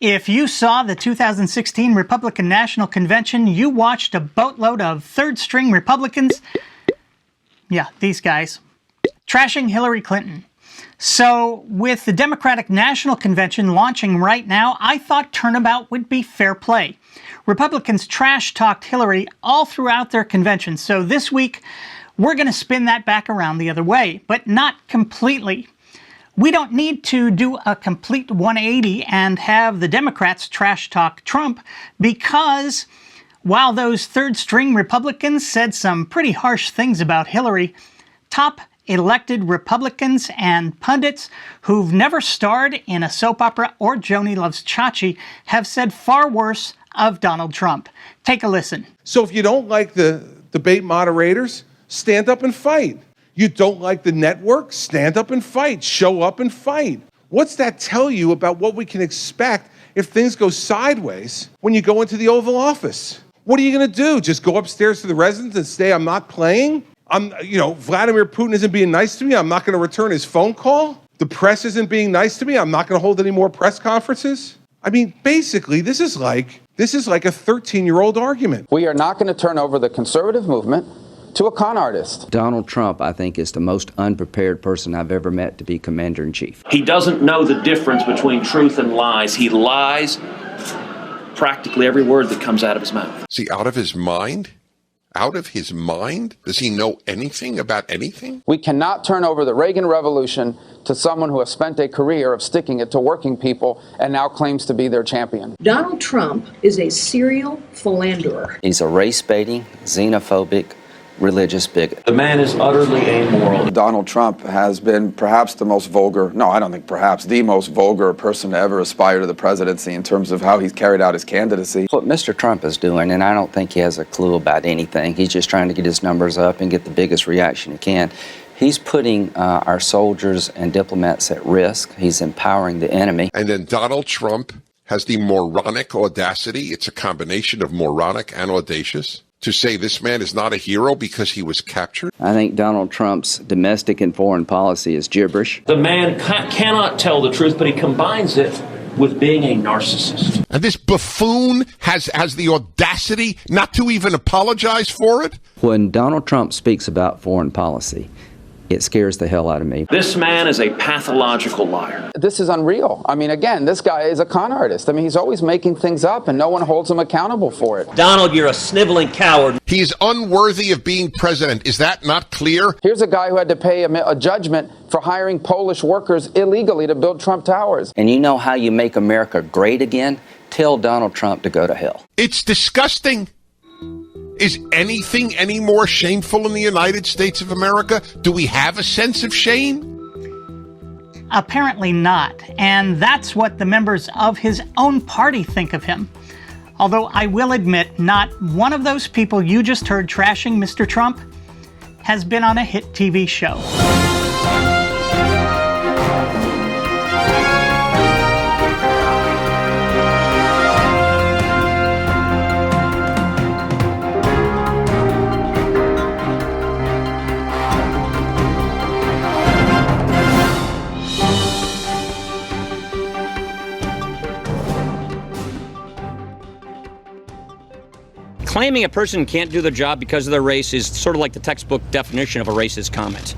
If you saw the 2016 Republican National Convention, you watched a boatload of third-string Republicans, yeah, these guys, trashing Hillary Clinton. So, with the Democratic National Convention launching right now, I thought turnabout would be fair play. Republicans trash-talked Hillary all throughout their convention, so this week we're going to spin that back around the other way, but not completely. We don't need to do a complete 180 and have the Democrats trash-talk Trump, because while those third-string Republicans said some pretty harsh things about Hillary, top elected Republicans and pundits who've never starred in a soap opera or Joni Loves Chachi have said far worse of Donald Trump. Take a listen. So if you don't like the debate moderators, stand up and fight. You don't like the network, stand up and fight. Show up and fight. What's that tell you about what we can expect if things go sideways when you go into the Oval Office? What are you going to do? Just go upstairs to the residence and say, I'm not playing? Vladimir Putin isn't being nice to me. I'm not going to return his phone call. The press isn't being nice to me. I'm not going to hold any more press conferences. I mean, basically, this is like a 13-year-old argument. We are not going to turn over the conservative movement to a con artist. Donald Trump, I think, is the most unprepared person I've ever met to be commander-in-chief. He doesn't know the difference between truth and lies. He lies practically every word that comes out of his mouth. Is he out of his mind? Out of his mind? Does he know anything about anything? We cannot turn over the Reagan Revolution to someone who has spent a career of sticking it to working people and now claims to be their champion. Donald Trump is a serial philanderer. He's a race-baiting, xenophobic, religious bigot. The man is utterly amoral. Donald Trump has been perhaps the most vulgar, no, I don't think perhaps, the most vulgar person to ever aspire to the presidency in terms of how he's carried out his candidacy. What Mr. Trump is doing, and I don't think he has a clue about anything, he's just trying to get his numbers up and get the biggest reaction he can. He's putting our soldiers and diplomats at risk. He's empowering the enemy. And then Donald Trump has the moronic audacity, it's a combination of moronic and audacious, to say this man is not a hero because he was captured? I think Donald Trump's domestic and foreign policy is gibberish. The man cannot tell the truth, but he combines it with being a narcissist. And this buffoon has the audacity not to even apologize for it? When Donald Trump speaks about foreign policy, it scares the hell out of me. This man is a pathological liar. This is unreal. I mean, again, this guy is a con artist. I mean, he's always making things up and no one holds him accountable for it. Donald, you're a sniveling coward. He is unworthy of being president. Is that not clear? Here's a guy who had to pay a judgment for hiring Polish workers illegally to build Trump Towers. And you know how you make America great again? Tell Donald Trump to go to hell. It's disgusting. Is anything any more shameful in the United States of America? Do we have a sense of shame? Apparently not, and that's what the members of his own party think of him. Although I will admit, not one of those people you just heard trashing Mr. Trump has been on a hit TV show. Claiming a person can't do their job because of their race is sort of like the textbook definition of a racist comment.